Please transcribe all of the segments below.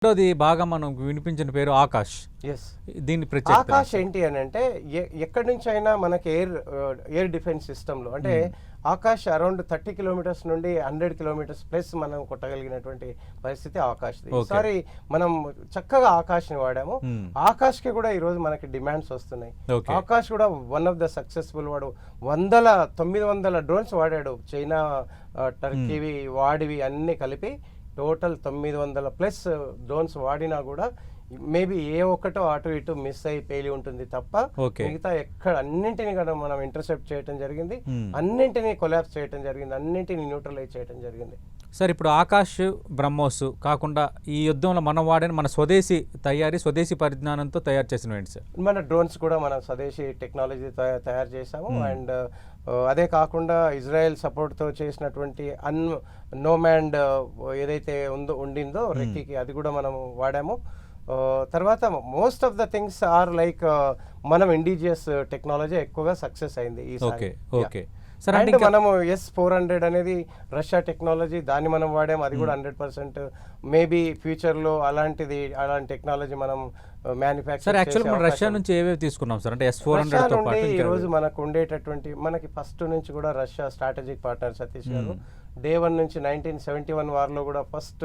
రెండోది బాగా మనం వినిపించిన పేరు ఆకాష్. ఎస్, దీని ప్రత్యేకత ఆకాష్ ఏంటి అని అంటే ఎక్కడి నుంచి అయినా మనకి ఎయిర్ డిఫెన్స్ సిస్టంలో అంటే ఆకాష్ అరౌండ్ 30 కిలోమీటర్స్ నుండి 100 కిలోమీటర్స్ ప్లస్ మనం కొట్టగలిగినటువంటి పరిస్థితి ఆకాష్ది. ఈసారి మనం చక్కగా ఆకాష్ని వాడాము. ఆకాష్కి కూడా ఈరోజు మనకి డిమాండ్స్ వస్తున్నాయి. ఆకాష్ కూడా వన్ ఆఫ్ ద సక్సెస్ఫుల్. వాడు 900 డ్రోన్స్ వాడాడు. చైనా, టర్కీవి, వాడివి అన్ని కలిపి టోటల్ 900+ డ్రోన్స్ వాడినా కూడా మేబీ ఏ ఒక్కటో అటు ఇటు మిస్ అయి పేలి ఉంటుంది తప్ప మిగతా ఎక్కడ అన్నింటినీ కూడా మనం ఇంటర్సెప్ట్ చేయడం జరిగింది, అన్నింటినీ కొలాప్స్ చేయడం జరిగింది, అన్నింటినీ న్యూట్రలైజ్ చేయడం జరిగింది. సార్, ఇప్పుడు ఆకాష్, బ్రహ్మోస్ కాకుండా ఈ యుద్ధంలో మనం వాడిన మన స్వదేశీ స్వదేశీ పరిజ్ఞానంతో తయారు చేసినవి సార్. మన డ్రోన్స్ కూడా మనం స్వదేశీ టెక్నాలజీ తయారు చేసాము. అండ్ అదే కాకుండా ఇజ్రాయెల్ సపోర్ట్తో చేసినటువంటి నోమాండ్ ఏదైతే ఉండిందో రెక్కీకి, అది కూడా మనం వాడాము. తర్వాత most of the things are like మనం ఇండిజియస్ టెక్నాలజీ ఎక్కువగా సక్సెస్ అయింది ఈసారి. అండ్ మనము S-400 అనేది రష్యా టెక్నాలజీ, దాన్ని మనం వాడాము. అది కూడా 100%. మేబీ ఫ్యూచర్లో అలాంటి టెక్నాలజీ మనం మ్యానుఫ్యాక్చర్ రష్యా నుంచి ఏవేవి తీసుకున్నాం సార్? అంటే S-400 తో పాటు ఈ రోజు మనకు ఉండేటటువంటి మనకి ఫస్ట్ నుంచి కూడా రష్యా స్ట్రాటజిక్ పార్ట్నర్ సతీష్ గారు. డే 1 నుంచి 1971 వార్లో కూడా ఫస్ట్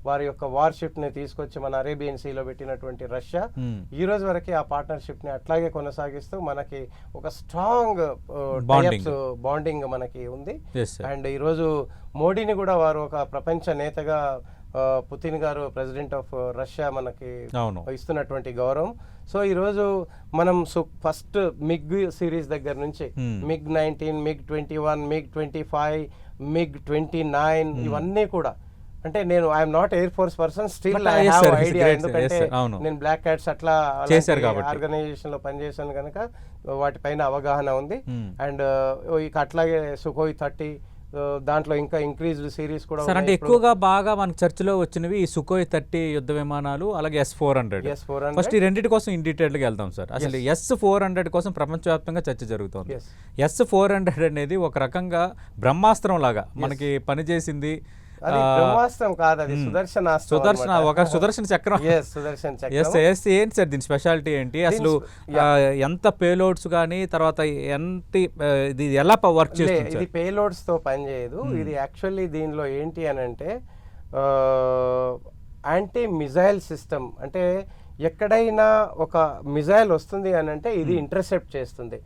వారి యొక్క వార్షిప్ ని తీసుకొచ్చి మన అరేబియన్ సీలో పెట్టినటువంటి రష్యా ఈ రోజు వరకు ఆ పార్ట్నర్షిప్ ని అట్లాగే కొనసాగిస్తూ మనకి ఒక స్ట్రాంగ్ బాండింగ్ మనకి ఉంది. అండ్ ఈ రోజు మోడీని కూడా వారు ఒక ప్రపంచ నేతగా, పుతిన్ గారు ప్రెసిడెంట్ ఆఫ్ రష్యా మనకి ఇస్తున్నటువంటి గౌరవం. సో ఈ రోజు మనం ఫస్ట్ మిగ్ సిరీస్ దగ్గర నుంచి MiG-19, MiG-21, MiG-25, MiG-29 ఇవన్నీ కూడా, అంటే నేను I'm not air force person, still I have idea. ఎందుకంటే నేను బ్లాక్ క్యాట్స్ అట్లా ఆర్గనైజేషన్ లో పనిచేశాను కనుక వాటిపైన అవగాహన ఉంది. అండ్ ఇక అట్లాగే Sukhoi 30, దాంట్లో ఇంకా ఇంక్రీజ్డ్ సిరీస్ కూడా. అంటే ఎక్కువగా బాగా మనకు చర్చలో వచ్చినవి ఈ Sukhoi 30 యుద్ధ విమానాలు, అలాగే S-400. ఫస్ట్ ఈ రెండింటి కోసం ఇన్ డీటెయిల్ గా వెళ్దాం సార్. అసలు S-400 కోసం ప్రపంచవ్యాప్తంగా చర్చ జరుగుతోంది. S-400 అనేది ఒక రకంగా బ్రహ్మాస్త్రం లాగా మనకి పనిచేసింది. బ్రహ్మాస్త్రం కాదు, అది సుదర్శన చక్రం. ఏంటి సార్ దీని స్పెషాలిటీ ఏంటి? అసలు ఎంత పేలోడ్స్ కానీ, తర్వాత ఇది ఎలా వర్క్ చేస్తుంది? ఇది పేలోడ్స్ తో పనిచేయదు. ఇది యాక్చువల్లీ దీనిలో ఏంటి అని అంటే యాంటీ మిజైల్ సిస్టమ్. అంటే ఎక్కడైనా ఒక మిజైల్ వస్తుంది అని అంటే ఇది ఇంటర్సెప్ట్ చేస్తుంది.